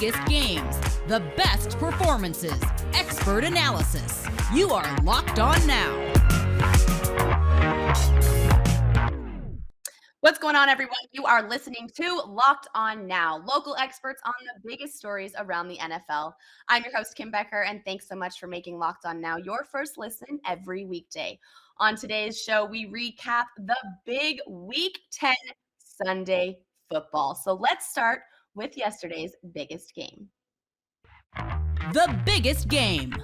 biggest games, the best performances, expert analysis. You are Locked On Now. What's going on, everyone? You are listening to Locked On Now, local experts on the biggest stories around the NFL. I'm your host, Kim Becker, and thanks so much for making Locked On Now your first listen every weekday. On today's show, we recap the big Week 10 Sunday football. So let's start with yesterday's biggest game. The biggest game.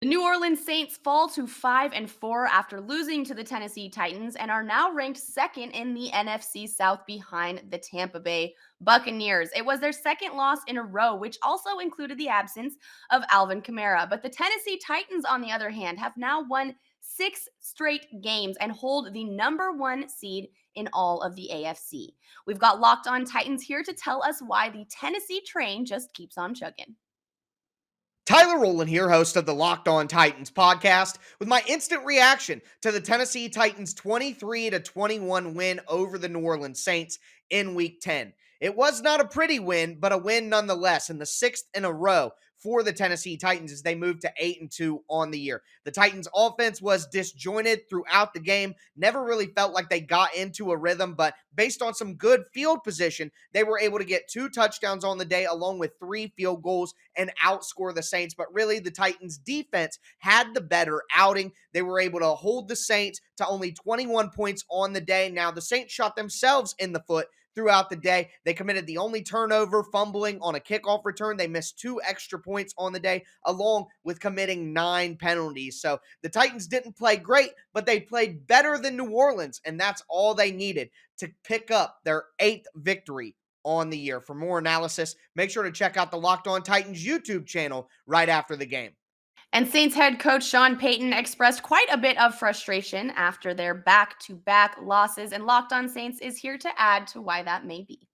The New Orleans Saints fall to 5-4 after losing to the Tennessee Titans and are now ranked second in the NFC South behind the Tampa Bay Buccaneers. It was their second loss in a row, which also included the absence of Alvin Kamara. But the Tennessee Titans, on the other hand, have now won 6 straight games and hold the number 1 seed in all of the AFC. We've got Locked On Titans here to tell us why the Tennessee train just keeps on chugging. Tyler Rowland here, host of the Locked On Titans podcast, with my instant reaction to the Tennessee Titans' 23-21 win over the New Orleans Saints in Week 10. It was not a pretty win, but a win nonetheless, and the 6th in a row for the Tennessee Titans as they moved to 8-2 on the year. The Titans' offense was disjointed throughout the game, never really felt like they got into a rhythm, but based on some good field position, they were able to get 2 touchdowns on the day along with 3 field goals and outscore the Saints. But really, the Titans' defense had the better outing. They were able to hold the Saints to only 21 points on the day. Now, the Saints shot themselves in the foot throughout the day. They committed the only turnover, fumbling on a kickoff return. They missed 2 extra points on the day, along with committing 9 penalties. So the Titans didn't play great, but they played better than New Orleans, and that's all they needed to pick up their 8th victory on the year. For more analysis, make sure to check out the Locked On Titans YouTube channel right after the game. And Saints head coach Sean Payton expressed quite a bit of frustration after their back-to-back losses, and Locked On Saints is here to add to why that may be.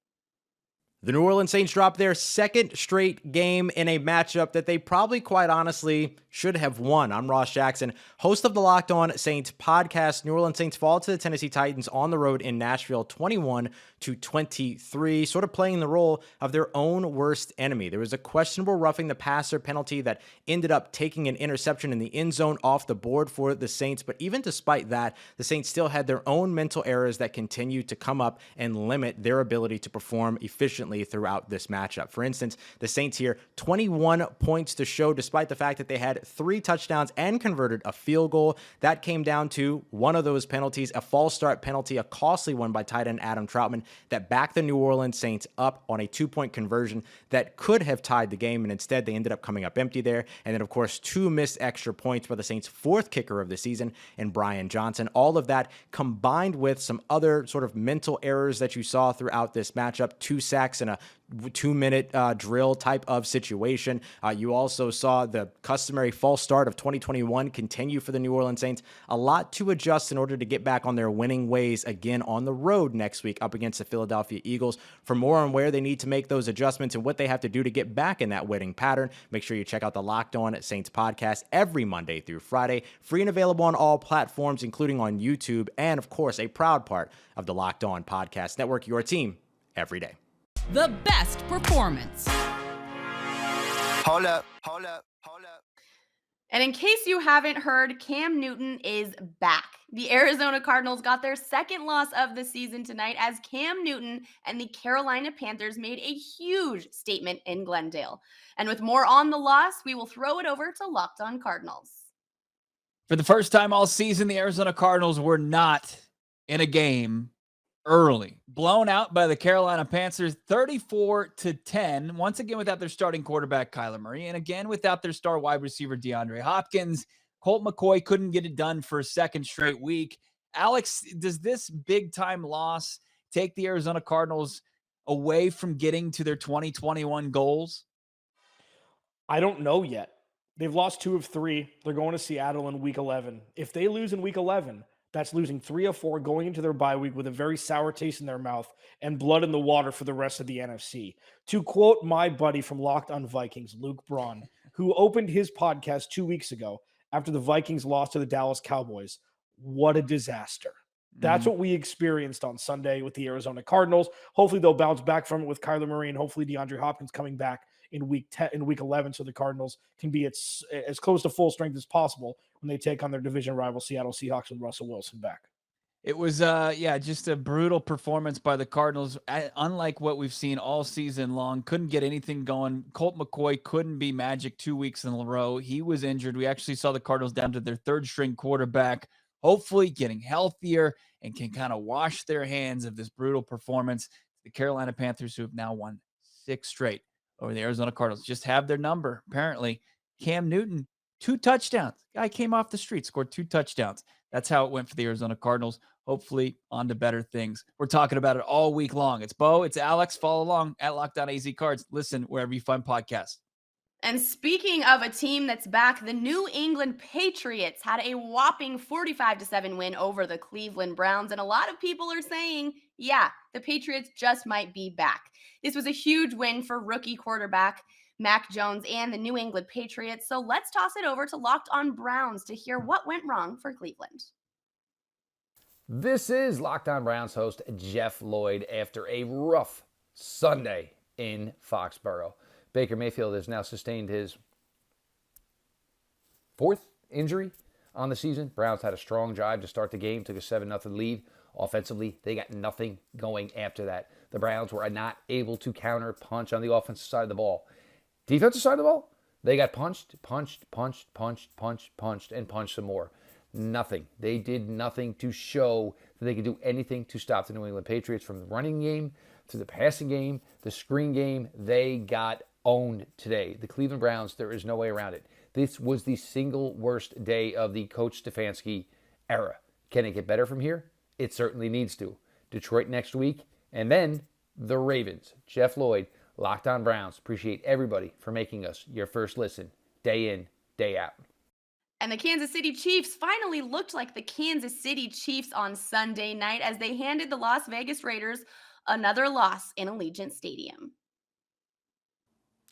The New Orleans Saints dropped their second straight game in a matchup that they probably, quite honestly, should have won. I'm Ross Jackson, host of the Locked On Saints podcast. New Orleans Saints fall to the Tennessee Titans on the road in Nashville 21-23, sort of playing the role of their own worst enemy. There was a questionable roughing the passer penalty that ended up taking an interception in the end zone off the board for the Saints. But even despite that, the Saints still had their own mental errors that continued to come up and limit their ability to perform efficiently throughout this matchup. For instance, the Saints here, 21 points to show despite the fact that they had 3 touchdowns and converted a field goal. That came down to one of those penalties, a false start penalty, a costly one by tight end Adam Troutman that backed the New Orleans Saints up on a 2-point conversion that could have tied the game, and instead they ended up coming up empty there. And then, of course, 2 missed extra points by the Saints' 4th kicker of the season in Brian Johnson. All of that combined with some other sort of mental errors that you saw throughout this matchup, 2 sacks and a 2-minute drill type of situation. You also saw the customary false start of 2021 continue for the New Orleans Saints. A lot to adjust in order to get back on their winning ways again on the road next week up against the Philadelphia Eagles. For more on where they need to make those adjustments and what they have to do to get back in that winning pattern, make sure you check out the Locked On Saints podcast every Monday through Friday, free and available on all platforms, including on YouTube, and of course, a proud part of the Locked On Podcast Network, your team every day. The best performance. Hold up. And in case you haven't heard, Cam Newton is back. The Arizona Cardinals got their second loss of the season tonight as Cam Newton and the Carolina Panthers made a huge statement in Glendale. And with more on the loss, we will throw it over to Locked On Cardinals. For the first time all season, the Arizona Cardinals were not in a game early. Blown out by the Carolina Panthers 34-10. Once again without their starting quarterback Kyler Murray, and again without their star wide receiver DeAndre Hopkins. Colt McCoy couldn't get it done for a second straight week. Alex, does this big-time loss take the Arizona Cardinals away from getting to their 2021 goals? I don't know yet. They've lost 2 of 3. They're going to Seattle in Week 11. If they lose in Week 11, that's losing 3 of 4 going into their bye week with a very sour taste in their mouth and blood in the water for the rest of the NFC. To quote my buddy from Locked on Vikings, Luke Braun, who opened his podcast 2 weeks ago after the Vikings lost to the Dallas Cowboys, what a disaster. That's what we experienced on Sunday with the Arizona Cardinals. Hopefully they'll bounce back from it with Kyler Murray, and hopefully DeAndre Hopkins coming back in week 11, so the Cardinals can be as close to full strength as possible when they take on their division rival Seattle Seahawks with Russell Wilson back. It was, just a brutal performance by the Cardinals. Unlike what we've seen all season long, couldn't get anything going. Colt McCoy couldn't be magic 2 weeks in a row. He was injured. We actually saw the Cardinals down to their third string quarterback, hopefully getting healthier and can kind of wash their hands of this brutal performance. The Carolina Panthers, who have now won 6 straight over the Arizona Cardinals, just have their number. Apparently, Cam Newton, 2 touchdowns. Guy came off the street, scored 2 touchdowns. That's how it went for the Arizona Cardinals. Hopefully on to better things. We're talking about it all week long. It's Bo, it's Alex. Follow along at Locked On AZ Cards. Listen wherever you find podcasts. And speaking of a team that's back, the New England Patriots had a whopping 45-7 win over the Cleveland Browns. And a lot of people are saying, yeah, the Patriots just might be back. This was a huge win for rookie quarterback Mac Jones and the New England Patriots. So let's toss it over to Locked On Browns to hear what went wrong for Cleveland. This is Locked On Browns host Jeff Lloyd after a rough Sunday in Foxborough. Baker Mayfield has now sustained his 4th injury on the season. Browns had a strong drive to start the game, took a 7-0 lead. Offensively, they got nothing going after that. The Browns were not able to counter punch on the offensive side of the ball. Defensive side of the ball, they got punched, and punched some more. Nothing. They did nothing to show that they could do anything to stop the New England Patriots from the running game to the passing game, the screen game. They got owned today. The Cleveland Browns, there is no way around it. This was the single worst day of the Coach Stefanski era. Can it get better from here? It certainly needs to. Detroit next week, and then the Ravens. Jeff Lloyd, Locked On Browns. Appreciate everybody for making us your first listen, day in, day out. And the Kansas City Chiefs finally looked like the Kansas City Chiefs on Sunday night as they handed the Las Vegas Raiders another loss in Allegiant Stadium.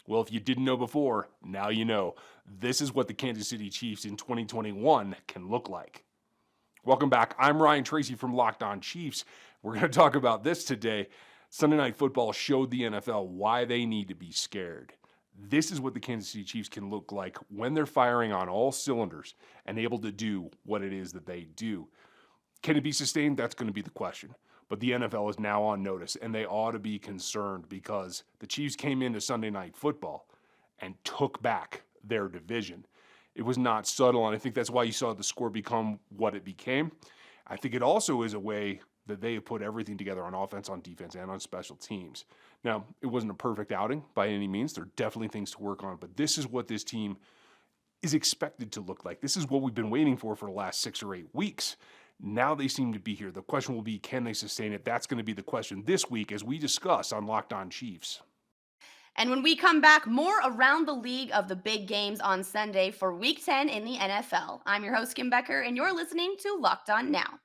Well, if you didn't know before, now you know. This is what the Kansas City Chiefs in 2021 can look like. Welcome back. I'm Ryan Tracy from Locked On Chiefs. We're going to talk about this today. Sunday Night Football showed the NFL why they need to be scared. This is what the Kansas City Chiefs can look like when they're firing on all cylinders and able to do what it is that they do. Can it be sustained? That's going to be the question. But the NFL is now on notice, and they ought to be concerned because the Chiefs came into Sunday Night Football and took back their division. It was not subtle, and I think that's why you saw the score become what it became. I think it also is a way that they have put everything together on offense, on defense, and on special teams. Now, it wasn't a perfect outing by any means. There are definitely things to work on, but this is what this team is expected to look like. This is what we've been waiting for the last 6 or 8 weeks. Now they seem to be here. The question will be, can they sustain it? That's going to be the question this week as we discuss on Locked On Chiefs. And when we come back, more around the league of the big games on Sunday for Week 10 in the NFL. I'm your host, Kim Becker, and you're listening to Locked On Now.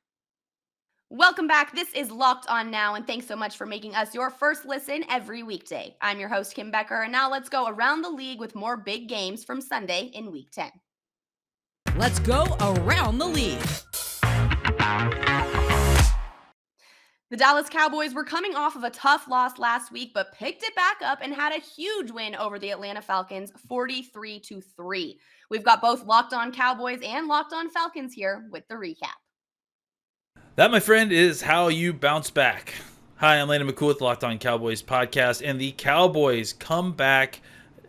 Welcome back. This is Locked On Now, and thanks so much for making us your first listen every weekday. I'm your host, Kim Becker, and now let's go around the league with more big games from Sunday in Week 10. Let's go around the league. The Dallas Cowboys were coming off of a tough loss last week, but picked it back up and had a huge win over the Atlanta Falcons, 43-3. We've got both Locked On Cowboys and Locked On Falcons here with the recap. That, my friend, is how you bounce back. Hi, I'm Landon McCool with the Locked On Cowboys podcast, and the Cowboys come back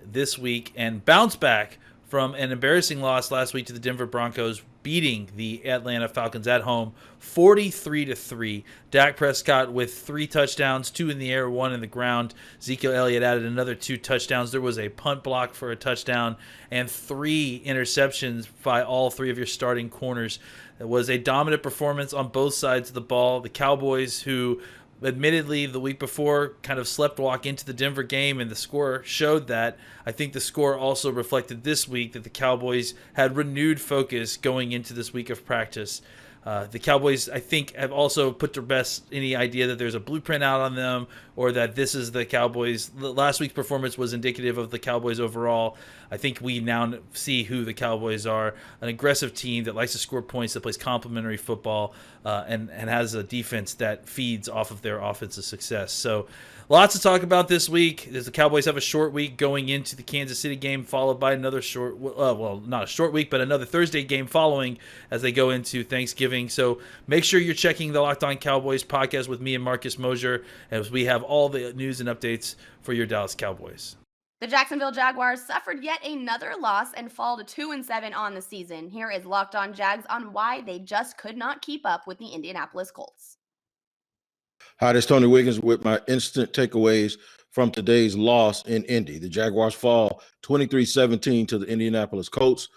this week and bounce back from an embarrassing loss last week to the Denver Broncos, beating the Atlanta Falcons at home 43-3. Dak Prescott with 3 touchdowns, 2 in the air, 1 in the ground. Ezekiel Elliott added another 2 touchdowns. There was a punt block for a touchdown and 3 interceptions by all 3 of your starting corners. It was a dominant performance on both sides of the ball. The Cowboys, who admittedly the week before kind of sleptwalk into the Denver game, and the score showed that. I think the score also reflected this week that the Cowboys had renewed focus going into this week of practice. The Cowboys, I think, have also put to rest any idea that there's a blueprint out on them or that this is the Cowboys. Last week's performance was indicative of the Cowboys overall. I think we now see who the Cowboys are, an aggressive team that likes to score points, that plays complementary football, and has a defense that feeds off of their offensive success. So lots to talk about this week. As the Cowboys have a short week going into the Kansas City game, followed by another short, well, not a short week, but another Thursday game following as they go into Thanksgiving. So make sure you're checking the Locked On Cowboys podcast with me and Marcus Mosier, as we have all the news and updates for your Dallas Cowboys. The Jacksonville Jaguars suffered yet another loss and fall to 2-7 on the season. Here is Locked On Jags on why they just could not keep up with the Indianapolis Colts. Hi, this is Tony Wiggins with my instant takeaways from today's loss in Indy. The Jaguars fall 23-17 to the Indianapolis Colts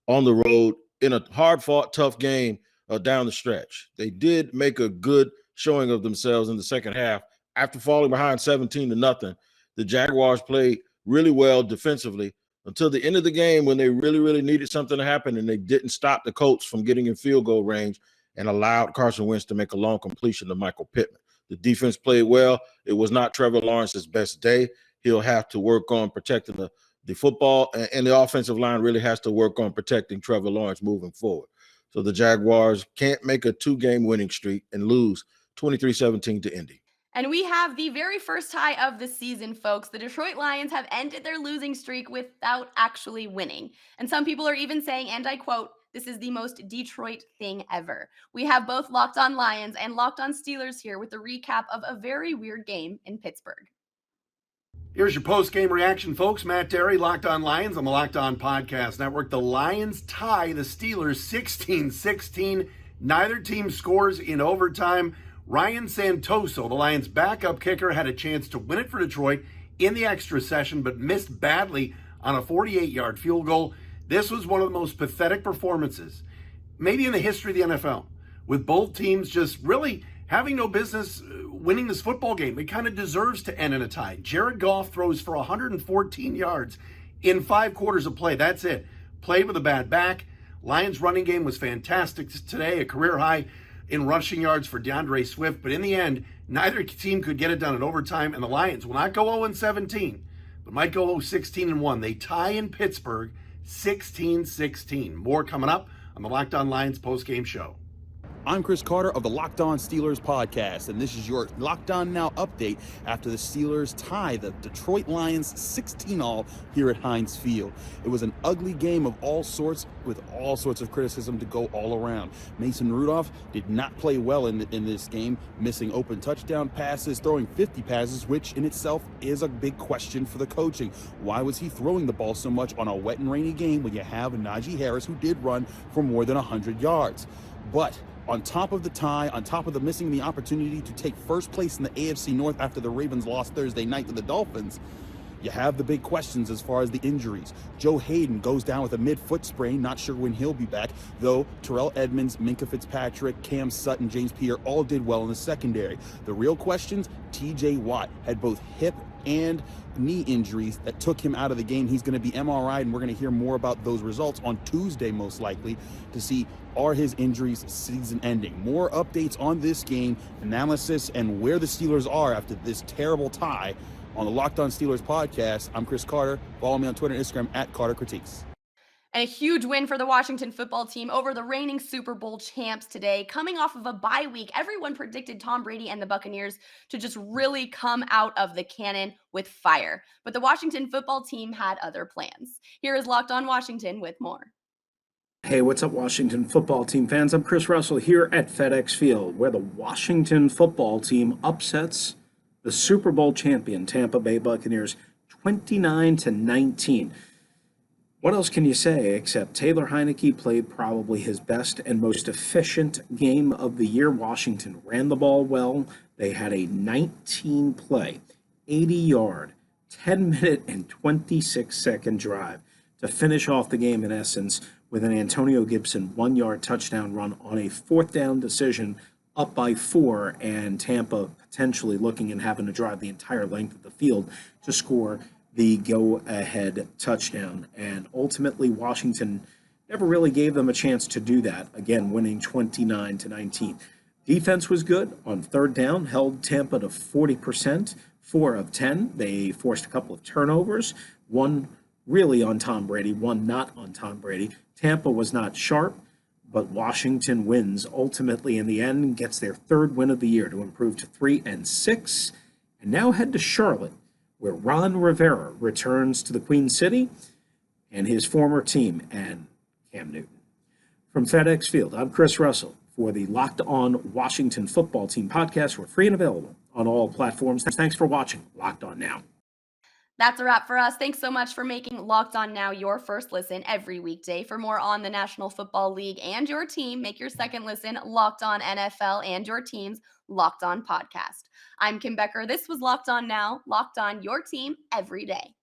on the road in a hard-fought, tough game down the stretch. They did make a good showing of themselves in the second half. After falling behind 17-0, the Jaguars played really well defensively until the end of the game when they really needed something to happen, and they didn't stop the Colts from getting in field goal range and allowed Carson Wentz to make a long completion to Michael Pittman. The defense played well. It was not Trevor Lawrence's best day. He'll have to work on protecting the football, and the offensive line really has to work on protecting Trevor Lawrence moving forward. So the Jaguars can't make a 2-game winning streak and lose 23-17 to Indy. And we have the very first tie of the season, folks. The Detroit Lions have ended their losing streak without actually winning. And some people are even saying, and I quote, "This is the most Detroit thing ever." We have both Locked On Lions and Locked On Steelers here with a recap of a very weird game in Pittsburgh. Here's your post-game reaction, folks. Matt Derry, Locked On Lions on the Locked On Podcast Network. The Lions tie the Steelers 16-16. Neither team scores in overtime. Ryan Santoso, the Lions' backup kicker, had a chance to win it for Detroit in the extra session, but missed badly on a 48-yard field goal. This was one of the most pathetic performances, maybe in the history of the NFL, with both teams just really having no business winning this football game. It kind of deserves to end in a tie. Jared Goff throws for 114 yards in 5 quarters of play. That's it. Played with a bad back. Lions' running game was fantastic today, a career high in rushing yards for DeAndre Swift. But in the end, neither team could get it done in overtime, and the Lions will not go 0-17, but might go 0-16-1. They tie in Pittsburgh 16-16. More coming up on the Locked On Lions post-game show. I'm Chris Carter of the Locked On Steelers podcast, and this is your Locked On Now update after the Steelers tie the Detroit Lions 16-all here at Heinz Field. It was an ugly game of all sorts, with all sorts of criticism to go all around. Mason Rudolph did not play well in this game, missing open touchdown passes, throwing 50 passes, which in itself is a big question for the coaching. Why was he throwing the ball so much on a wet and rainy game when you have Najee Harris, who did run for more than 100 yards? But on top of the tie, on top of the missing the opportunity to take first place in the AFC North after the Ravens lost Thursday night to the Dolphins, you have the big questions as far as the injuries. Joe Hayden goes down with a mid-foot sprain, not sure when he'll be back, though Terrell Edmonds, Minkah Fitzpatrick, Cam Sutton, James Pierre all did well in the secondary. The real questions, TJ Watt had both hip and knee injuries that took him out of the game. He's going to be MRI'd, and we're going to hear more about those results on Tuesday, most likely, to see are his injuries season ending. More updates on this game, analysis, and where the Steelers are after this terrible tie on the Locked On Steelers podcast. I'm Chris Carter. Follow me on Twitter and Instagram at Carter Critiques. And a huge win for the Washington football team over the reigning Super Bowl champs today. Coming off of a bye week, everyone predicted Tom Brady and the Buccaneers to just really come out of the cannon with fire. But the Washington football team had other plans. Here is Locked On Washington with more. Hey, what's up, Washington football team fans? I'm Chris Russell here at FedEx Field, where the Washington football team upsets the Super Bowl champion Tampa Bay Buccaneers 29-19. What else can you say except Taylor Heineke played probably his best and most efficient game of the year. Washington ran the ball well. They had a 19-play, 80-yard, 10-minute, and 26-second drive to finish off the game, in essence, with an Antonio Gibson 1-yard touchdown run on a 4th down decision, up by 4, and Tampa potentially looking and having to drive the entire length of the field to score the go-ahead touchdown. And ultimately, Washington never really gave them a chance to do that, again, winning 29-19. Defense was good on third down, held Tampa to 40%, 4 of 10. They forced a couple of turnovers, one really on Tom Brady, one not on Tom Brady. Tampa was not sharp, but Washington wins ultimately in the end and gets their third win of the year to improve to 3-6. And now head to Charlotte, where Ron Rivera returns to the Queen City and his former team and Cam Newton. From FedEx Field, I'm Chris Russell for the Locked On Washington Football Team podcast. We're free and available on all platforms. Thanks for watching Locked On Now. That's a wrap for us. Thanks so much for making Locked On Now your first listen every weekday. For more on the National Football League and your team, make your second listen Locked On NFL and your team's Locked On podcast. I'm Kim Becker. This was Locked On Now, Locked On your team every day.